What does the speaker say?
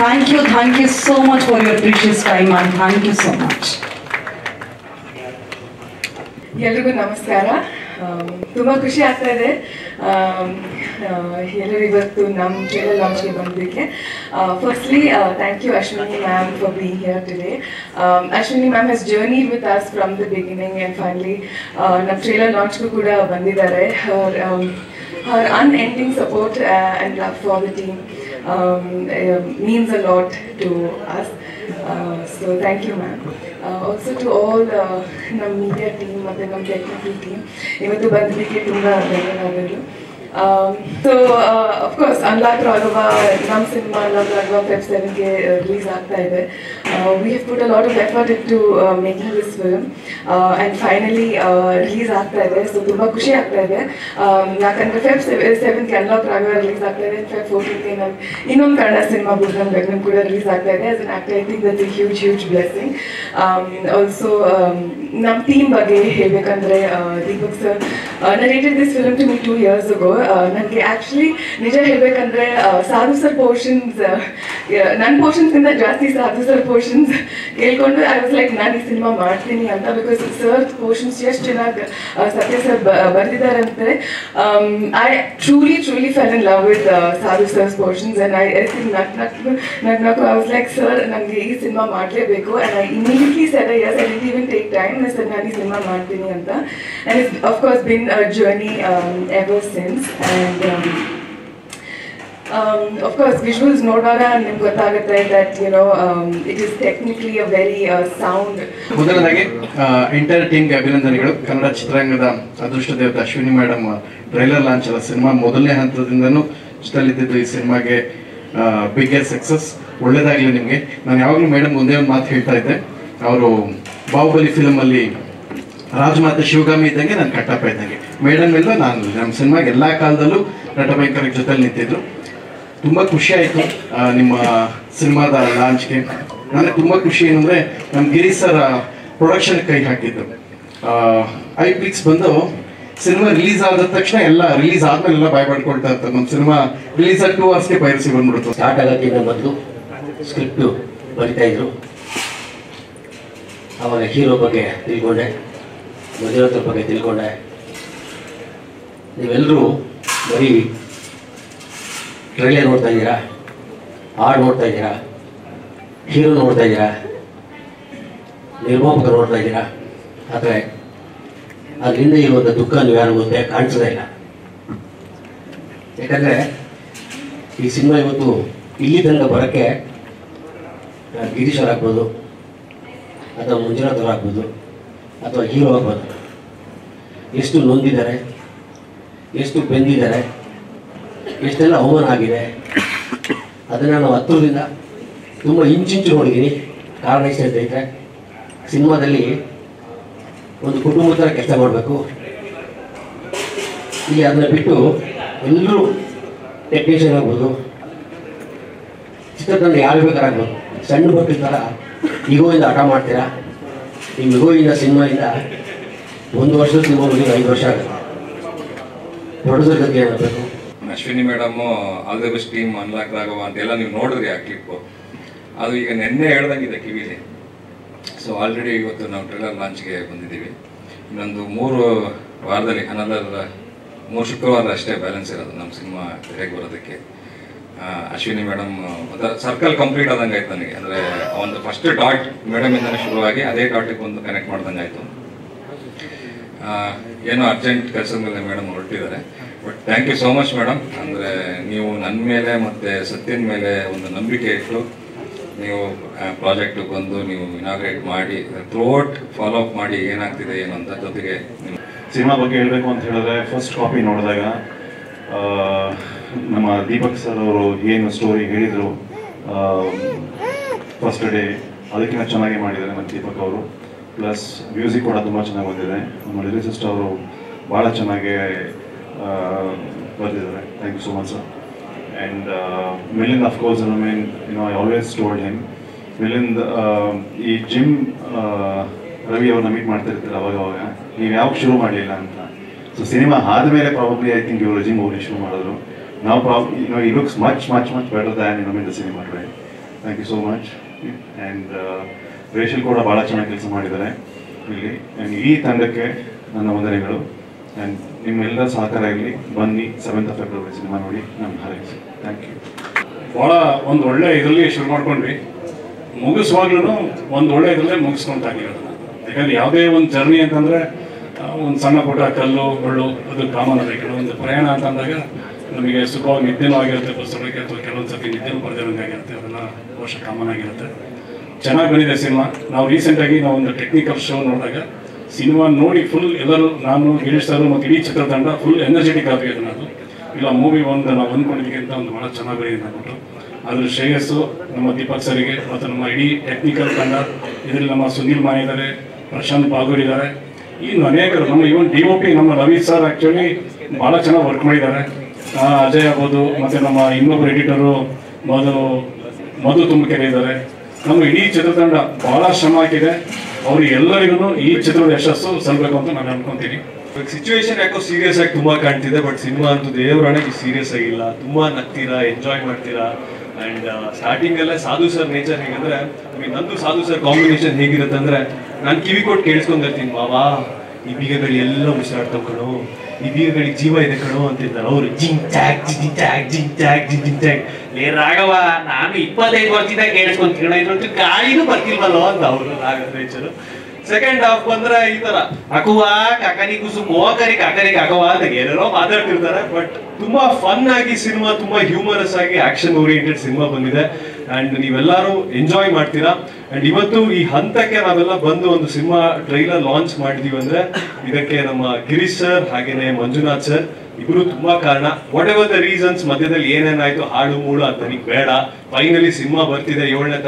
Thank you so much for your precious time, and thank you so much. ಎಲ್ರಿಗೂ ನಮಸ್ಕಾರ. ತುಂಬ ಖುಷಿ ಆಗ್ತಾ ಇದೆ ಎಲ್ಲರೂ ಇವತ್ತು ನಮ್ಮ ಟ್ರೇಲರ್ ಲಾಂಚ್ಗೆ ಬಂದಿದ್ದಕ್ಕೆ. Firstly thank you Ashwini ma'am for being here today. Ashwini ma'am has journeyed with us from the beginning and finally ನಮ್ಮ ಟ್ರೇಲರ್ ಲಾಂಚ್ಗೂ ಕೂಡ ಬಂದಿದ್ದಾರೆ. Her unending support and love for the team means a lot to us. So thank you, ma'am. Also to all ನಮ್ಮ media team ಮತ್ತು ನಮ್ಮ technical team, ಇವತ್ತು ಬಂದಿದ್ದಕ್ಕೆ ತುಂಬ ಧನ್ಯವಾದಗಳು. So of course Unlock Raghava, ನಮ್ಮ ಸಿನಿಮಾ Unlock Raghava Feb 7ಗೆ release ಆಗ್ತಾ ಇದೆ. We have put a lot of effort into making this film and finally release ಆಗ್ತಾ ಇದೆ. ಸೊ ತುಂಬ ಖುಷಿ ಆಗ್ತಾ ಇದೆ ಯಾಕಂದರೆ Feb 7ಗೆ Unlock Raghava ರಿಲೀಸ್ ಆಗ್ತಾ ಇದೆ. Feb 14ಗೆ ನಾನು ಇನ್ನೊಂದು ಕನ್ನಡ ಸಿನಿಮಾ ಬುದ್ಧಂ ಬೆಗ್ನಂ ಕೂಡ ರಿಲೀಸ್ ಆಗ್ತಾ ಇದೆ. As an actor I think that's a huge blessing. Also ನಮ್ಮ ಟೀಮ್ ಬಗ್ಗೆ ಹೇಳಬೇಕಂದ್ರೆ Deepak sir narrated this film to me 2 years ago. ನನಗೆ ಆ್ಯಕ್ಚುಲಿ ನಿಜ ಹೇಳಬೇಕಂದ್ರೆ ಸಾಧು ಸರ್ ಪೋರ್ಷನ್ಸ್ ನನ್ನ ಪೋರ್ಷನ್ಸ್ಗಿಂತ ಜಾಸ್ತಿ ಸಾಧು ಸರ್ ಪೋರ್ಷನ್ಸ್ ಕೇಳ್ಕೊಂಡು ಐ ವಾಸ್ ಲೈಕ್ ನಾನು ಈ ಸಿನಿಮಾ ಮಾಡ್ತೀನಿ ಅಂತ. ಬಿಕಾಸ್ ಸರ್ ಪೋರ್ಷನ್ಸ್ ಎಷ್ಟು ಚೆನ್ನಾಗಿ ಸತ್ಯ ಸರ್ ಬರೆದಿದ್ದಾರಂತೆ. I truly fell in love with Sadhu sir's portions and I think ನಕ್ಕು ಐ ವಾಸ್ ಲೈಕ್ ಸರ್ ನನಗೆ ಈ ಸಿನಿಮಾ ಮಾಡಲೇಬೇಕು. And I immediately said yes. I didn't even take time. Sir ನಾನು ಈ cinema ಮಾಡ್ತೀನಿ ಅಂತ. And it's of course been a journey ever since. And of course visuals ನೋಡುವಾಗ ನಿಮ್ಗೆ ಗೊತ್ತಾಗುತ್ತೆ that you know it is technically a very sound. ಮೊದಲನೇದಾಗಿ entire ಟೀಮ್ಗೆ ಅಭಿನಂದನೆಗಳು. ಕನ್ನಡ ಚಿತ್ರರಂಗದ ಅದೃಷ್ಟ ದೇವತೆ ಅಶ್ವಿನಿ ಮೇಡಮ್ ಟ್ರೈಲರ್ ಲಾಂಚ್ ಅಲ್ಲ ಸಿನಿಮಾ ಮೊದಲನೇ ಹಂತದಿಂದನೂ ಜೊತೆಲಿದ್ದು ಈ ಸಿನಿಮಾಗೆ ಬಿಗ್ಗೆಸ್ಟ್ ಸಕ್ಸಸ್. ಒಳ್ಳೇದಾಗಲಿ ನಿಮಗೆ. ನಾನು ಯಾವಾಗಲೂ ಮೇಡಮ್ ಒಂದೇ ಒಂದು ಮಾತು ಹೇಳ್ತಾ ಇದ್ದೆ, ಅವರು ಬಾಹುಬಲಿ ಫಿಲಮಲ್ಲಿ ರಾಜಮಾತೆ ಶಿವಗಾಮಿ ಇದ್ದಂಗೆ ನಾನು ಕಟ್ಟಪ್ಪ ಇದ್ದಂಗೆ. ಮೇಡಮ್ ಎಲ್ಲ ನಾನು ನಮ್ಮ ಸಿನಿಮಾಗೆ ಎಲ್ಲ ಕಾಲದಲ್ಲೂ ನಟಭಯಂಕರ ಜೊತೆಲಿ ನಿಂತಿದ್ರು. ತುಂಬ ಖುಷಿ ಆಯಿತು ನಿಮ್ಮ ಸಿನಿಮಾದ ಲಾಂಚ್ಗೆ. ನನಗೆ ತುಂಬ ಖುಷಿ ಏನಂದರೆ ನಮ್ಮ ಗಿರೀಶ್ ಸರ್ ಪ್ರೊಡಕ್ಷನ್ ಕೈ ಹಾಕಿದ್ದು. ಐಫ್ಲಿಕ್ಸ್ ಬಂದು ಸಿನಿಮಾ ರಿಲೀಸ್ ಆದ ತಕ್ಷಣ ಎಲ್ಲ ರಿಲೀಸ್ ಆದಮೇಲೆ ಎಲ್ಲ ಬಾಯ್ ಪಡ್ಕೊಳ್ತಾ ಇರ್ತಾರೆ. ನಮ್ಮ ಸಿನಿಮಾ ರಿಲೀಸ್ ಆಗಿ 2 hours ಪೈರಸಿ ಬಂದ್ಬಿಡ್ತು. ಸ್ಟಾರ್ಟ್ ಆಗೋಕ್ಕಿಂತ ಮೊದಲು ಸ್ಕ್ರಿಪ್ಟು ಬರಿತಾಯಿದ್ರು. ಆವಾಗ ಹೀರೋ ಬಗ್ಗೆ ತಿಳ್ಕೊಂಡೆ, ಮಂಜುನಾಥ್ ಬಗ್ಗೆ ತಿಳ್ಕೊಂಡೆ. ನೀವೆಲ್ಲರೂ ಬರೀ ಟ್ರೈಲರ್ ನೋಡ್ತಾ ಇದ್ದೀರಾ, ಹಾಡು ನೋಡ್ತಾ ಇದ್ದೀರಾ, ಹೀರೋ ನೋಡ್ತಾ ಇದ್ದೀರಾ, ನಿರ್ಮಾಪಕ ನೋಡ್ತಾ ಇದ್ದೀರಾ. ಆದರೆ ಅದರಿಂದ ಇರುವಂಥ ದುಃಖ ನೀವು ಯಾರು ಗೊತ್ತೇ ಕಾಣಿಸೋದೇ ಇಲ್ಲ. ಯಾಕಂದರೆ ಈ ಸಿನಿಮಾ ಇವತ್ತು ಇಲ್ಲಿ ತನಕ ಬರೋಕ್ಕೆ ಗಿರೀಶ್ ಅವ್ರು ಆಗ್ಬೋದು, ಅಥವಾ ಮಂಜುನಾಥ್ ಅವ್ರು ಆಗ್ಬೋದು, ಅಥವಾ ಹೀರೋ ಆಗ್ಬೋದು, ಎಷ್ಟು ನೊಂದಿದ್ದಾರೆ, ಎಷ್ಟು ಬೆಂದಿದ್ದಾರೆ, ಎಷ್ಟೆಲ್ಲ ಅವಮಾನ ಆಗಿದೆ. ಅದನ್ನು ನಾವು ಹತ್ತಿರದಿಂದ ತುಂಬ ಇಂಚಿಂಚು ನೋಡಿದ್ದೀನಿ. ಕಾರಣ ಇಷ್ಟ ಇದ್ದರೆ ಸಿನಿಮಾದಲ್ಲಿ ಒಂದು ಕುಟುಂಬದ ಥರ ಕೆಲಸ ಮಾಡಬೇಕು. ಇಲ್ಲಿ ಅದನ್ನು ಬಿಟ್ಟು ಎಲ್ಲರೂ ಟೆಕ್ನಿಷಿಯನ್ ಆಗ್ಬೋದು, ಚಿತ್ರತಂಡ ಯಾರು ಬೇಕಾರಾಗ್ಬೋದು, ಸಣ್ಣ ಮಕ್ಕಳ ಥರ ಈಗೋಯಿಂದ ಆಟ ಮಾಡ್ತೀರಾ. ನಿಮ್ಮ ಈಗೋಯಿಂದ ಸಿನಿಮಾಯಿಂದ 1 ವರ್ಷದ ಸಿನಿಮಾ ನೋಡಿ 5 ವರ್ಷ ಆಗುತ್ತೆ. ಪ್ರೊಡ್ಯೂಸರ್ ಗತಿ ಏನಾಗಬೇಕು. Ashwini madam all the best team unlock Raghava ಅಂತೆಲ್ಲ ನೀವು ನೋಡಿದ್ರಿ ಆ ಕ್ಲಿಪ್ಪು. ಅದು ಈಗ ನೆನ್ನೆ ಹೇಳ್ದಂಗಿದೆ ಕಿವಿಲಿ. ಸೊ ಆಲ್ರೆಡಿ ಇವತ್ತು ನಾವು ಟ್ರೇಲರ್ ಲಾಂಚ್ಗೆ ಬಂದಿದ್ದೀವಿ. ಇನ್ನೊಂದು 3 ವಾರದಲ್ಲಿ ಅನದರ್ 3 ಶುಕ್ರವಾರ ಅಷ್ಟೇ ಬ್ಯಾಲೆನ್ಸ್ ಇರೋದು ನಮ್ಮ ಸಿನಿಮಾ ತೆರೆಗೆ ಬರೋದಕ್ಕೆ. ಅಶ್ವಿನಿ ಮೇಡಮ್ ಸರ್ಕಲ್ ಕಂಪ್ಲೀಟ್ ಆದಂಗೆ ಆಯ್ತು ನನಗೆ. ಅಂದರೆ ಒಂದು ಫಸ್ಟ್ ಡಾಟ್ ಮೇಡಮಿಂದನೇ ಶುರುವಾಗಿ ಅದೇ ಡಾಟಿಗೆ ಒಂದು ಕನೆಕ್ಟ್ ಮಾಡ್ದಂಗೆ ಆಯಿತು. ಏನೋ ಅರ್ಜೆಂಟ್ ಕೆಲಸದ ಮೇಲೆ ಮೇಡಮ್ ಹೊರಟಿದ್ದಾರೆ. But thank you so much madam. ಅಂದರೆ ನೀವು ನನ್ನ ಮೇಲೆ ಮತ್ತು ಸತ್ಯನ ಮೇಲೆ ಒಂದು ನಂಬಿಕೆ ಇಟ್ಟು ನೀವು ಪ್ರಾಜೆಕ್ಟಿಗೆ ಬಂದು ನೀವು ಇನಾಗ್ರೇಟ್ ಮಾಡಿ ಥ್ರೂಔಟ್ ಫಾಲೋ ಅಪ್ ಮಾಡಿ ಏನಾಗ್ತಿದೆ ಏನು ಅಂತ. ಜೊತೆಗೆ ಸಿನಿಮಾ ಬಗ್ಗೆ ಹೇಳಬೇಕು ಅಂತ ಹೇಳಿದ್ರೆ ಫಸ್ಟ್ ಕಾಪಿ ನೋಡಿದಾಗ ನಮ್ಮ ದೀಪಕ್ ಸರ್ ಅವರು ಏನು ಸ್ಟೋರಿ ಹೇಳಿದರು ಫಸ್ಟ್ ಡೇ ಅದಕ್ಕಿಂತ ಚೆನ್ನಾಗಿ ಮಾಡಿದ್ದಾರೆ ನಮ್ಮ ದೀಪಕ್ ಅವರು. ಪ್ಲಸ್ ಮ್ಯೂಸಿಕ್ ಕೂಡ ತುಂಬ ಚೆನ್ನಾಗಿ ಬಂದಿದೆ. ನಮ್ಮ ಲಿರಿಸಿಸ್ಟ್ ಅವರು ಭಾಳ ಚೆನ್ನಾಗಿ ಬರೆದಿದ್ದಾರೆ. Thank you so much sir. And Milind of course I always told him. Milind ಈ ಜಿಮ್ ರವಿ ಅವ್ರನ್ನ ಮೀಟ್ ಮಾಡ್ತಾ ಇರ್ತಾರೆ ಅವಾಗ ನೀವು ಯಾವಾಗ ಶುರು ಮಾಡಲಿಲ್ಲ ಅಂತ. ಸೊ ಸಿನಿಮಾ ಆದಮೇಲೆ ಪ್ರಾಬಬ್ಲಿ ಐ ಥಿಂಕ್ ಇವರು ಜಿಮ್ ಹೋಗಿ ಶುರು ಮಾಡಿದ್ರು. ನಾವು ಈ looks much better than in the cinema today. Thank you so much. And Rachel ಕೂಡ ಭಾಳ ಚೆನ್ನಾಗಿ ಕೆಲಸ ಮಾಡಿದ್ದಾರೆ ಇಲ್ಲಿ. ಆ್ಯಂಡ್ ಈ ತಂಡಕ್ಕೆ ನನ್ನ ವಂದನೆಗಳು. ಆ್ಯಂಡ್ ನಿಮ್ಮೆಲ್ಲರ ಸಹಕಾರ ಇರಲಿ. ಬನ್ನಿ 7th ಫೆಬ್ರವರಿ ಸಿನಿಮಾ ನೋಡಿ ನಮ್ಮ ಹಾರೈಸಿ. Thank you. ಭಾಳ ಒಂದು ಒಳ್ಳೆ ಇದರಲ್ಲಿ ಶುರು ಮಾಡ್ಕೊಂಡ್ವಿ, ಮುಗಿಸುವಾಗ್ಲೂ ಒಂದು ಒಳ್ಳೆ ಇದರಲ್ಲೇ ಮುಗಿಸ್ಕೊಂತಾಗಿರೋದು. ಯಾಕಂದರೆ ಯಾವುದೇ ಒಂದು ಜರ್ನಿ ಅಂತಂದರೆ ಒಂದು ಸಣ್ಣ ಪುಟ್ಟ ಕಲ್ಲು ಮುಳ್ಳು ಅದು ಕಾಮನ್ ಅದೇ. ಕೆಲವೊಂದು ಪ್ರಯಾಣ ಅಂತಂದಾಗ ನಮಗೆ ಸುಖವಾಗಿ ನಿದ್ದೆನೂ ಆಗಿರುತ್ತೆ ಬಸ್ ಒಳಗೆ, ಅಥವಾ ಕೆಲವೊಂದು ಸರ್ತಿ ನಿದ್ದೆನೂ ಬರ್ದಿರೋಂಗಾಗಿರುತ್ತೆ. ಅದೆಲ್ಲ ವರ್ಷ ಕಾಮನ್ ಆಗಿರುತ್ತೆ. ಚೆನ್ನಾಗಿ ಬಂದಿದೆ ಸಿನಿಮಾ. ನಾವು ರೀಸೆಂಟಾಗಿ ನಾವು ಒಂದು ಟೆಕ್ನಿಕಲ್ ಶೋ ನೋಡಿದಾಗ ಸಿನಿಮಾ ನೋಡಿ ಫುಲ್ ಎಲ್ಲರೂ, ನಾನು ಗಿರೀಶ್ ಸರ್ ಮತ್ತು ಇಡೀ ಚಿತ್ರತಂಡ ಫುಲ್ ಎನರ್ಜೆಟಿಕ್ ಆಗಿದೆ. ಅದು ಇಲ್ಲ ಮೂವಿ ಒಂದು ನಾವು ಅಂದ್ಕೊಂಡಿದ್ದೀವಿ ಅಂತ ಒಂದು ಭಾಳ ಚೆನ್ನಾಗಿ ಬಂದಿದೆ ಅಂದ್ಬಿಟ್ಟು ಅದ್ರ ಶ್ರೇಯಸ್ಸು ನಮ್ಮ ದೀಪಕ್ ಸರಿಗೆ ಮತ್ತು ನಮ್ಮ ಇಡೀ ಟೆಕ್ನಿಕಲ್ ತಂಡ. ಇದರಲ್ಲಿ ನಮ್ಮ ಸುನೀಲ್ ಮಾನ್ ಇದ್ದಾರೆ, ಪ್ರಶಾಂತ್ ಬಾಗೂರ್ ಇದ್ದಾರೆ, ಇನ್ನು ಅನೇಕರು. ನಮ್ಮ ಇವನ್ DOP ನಮ್ಮ ರವಿ ಸರ್ ಆ್ಯಕ್ಚುಲಿ ಭಾಳ ಚೆನ್ನಾಗಿ ವರ್ಕ್ ಮಾಡಿದ್ದಾರೆ. ಅಜಯ್ ಆಗ್ಬೋದು, ಮತ್ತು ನಮ್ಮ ಇನ್ನೊಬ್ಬರು ಎಡಿಟರು ಮಧು ತುಮಕೆರೆ ಇದ್ದಾರೆ. ನಮ್ಮ ಇಡೀ ಚಿತ್ರತಂಡ ಭಾಳ ಶ್ರಮ ಹಾಕಿದೆ. ಅವರಿಗೆಲ್ಲರಿಗೂ ಈ ಚಿತ್ರದ ಯಶಸ್ಸು ಸಲ್ಲಬೇಕು ಅಂತ ನಾನು ಅನ್ಕೊಂತೀನಿ. ಸಿಚುವೇಶನ್ ಯಾಕೋ ಸೀರಿಯಸ್ ಆಗಿ ತುಂಬಾ ಕಾಣ್ತಿದೆ, ಬಟ್ ಸಿನಿಮಾ ಅಂತೂ ದೇವರಾಣೆಗೆ ಸೀರಿಯಸ್ ಆಗಿಲ್ಲ. ತುಂಬಾ ನಗ್ತೀರಾ, ಎಂಜಾಯ್ ಮಾಡ್ತೀರಾ. ಅಂಡ್ ಸ್ಟಾರ್ಟಿಂಗ್ ಅಲ್ಲೇ ಸಾಧು ಸರ್ ನೇಚರ್ ಹೇಗಂದ್ರೆ, ನಂದು ಸಾಧು ಸರ್ ಕಾಂಬಿನೇಷನ್ ಹೇಗಿರುತ್ತೆ ಅಂದ್ರೆ, ನಾನು ಕಿವಿ ಕೊಟ್ಟು ಕೇಳಿಸ್ಕೊಂಡಿರ್ತೀನಿ, ಮಾವಾ ಈ ಬೀಗಗಳು ಎಲ್ಲ ಉಸಿರಾಡ್ತಾವ್ ಕಣೋ, ಈ ಬೀಗಗಳಿಗೆ ಜೀವ ಇದೆ ಕಣೋ ಅಂತಿರ್ತಾರೆ. ಅವ್ರು ಜಿಂಗ್ ಚಾಕ್ ಜಿಂಗ್ ಚಾಕ್ ಜಿಂಗ್ ಚಾಕ್ ಜಿಂಗ್ ಚಾಕ್. ಲೇ ರಾಘವ, ನಾನು 25 ವರ್ಷದಿಂದ ಕೇಳಿಸ್ಕೊಂತೀನಿ, ಇದ್ರಂತೂ ಗಾಳಿನೂ ಬರ್ತಿಲ್ವಲ್ಲೋ ಅಂತ ಅವರು ನೇಚರು. ಸೆಕೆಂಡ್ ಹಾಫ್ ಬಂದ್ರೆ ಈ ತರ ಅಕುವ ಕಾಕನಿ ಕುಸು ಮೋಕರಿ ಕಾಕನಿ ಕಾಕವ ಅಂತ ಏನೇನೋ ಮಾತಾಡ್ತಿರ್ತಾರೆ. ಬಟ್ ತುಂಬಾ ಫನ್ ಆಗಿ ಸಿನಿಮಾ, ತುಂಬಾ ಹ್ಯೂಮರಸ್ ಆಗಿ ಆಕ್ಷನ್ ಓರಿಯೆಂಟೆಡ್ ಸಿನಿಮಾ ಬಂದಿದೆ. ಅಂಡ್ ನೀವೆಲ್ಲರೂ ಎಂಜಾಯ್ ಮಾಡ್ತೀರಾ. ಅಂಡ್ ಇವತ್ತು ಈ ಹಂತಕ್ಕೆ ನಾವೆಲ್ಲ ಬಂದು ಒಂದು ಸಿನಿಮಾ ಟ್ರೈಲರ್ ಲಾಂಚ್ ಮಾಡಿದೀವಿ ಅಂದ್ರೆ ಇದಕ್ಕೆ ನಮ್ಮ ಗಿರೀಶ್ ಸರ್ ಹಾಗೇನೆ ಮಂಜುನಾಥ್ ಸರ್ ಇಬ್ರು ತುಂಬಾ ಕಾರಣ. ವಾಟ್ ಎವರ್ ದ ರೀಸನ್ಸ್, ಮಧ್ಯದಲ್ಲಿ ಏನೇನಾಯ್ತು ಹಾಡು ಮೂಳು ಅಂತ ನನಗೆ ಬೇಡ. ಫೈನಲಿ ಸಿನಿಮಾ ಬರ್ತಿದೆ 7ನೇ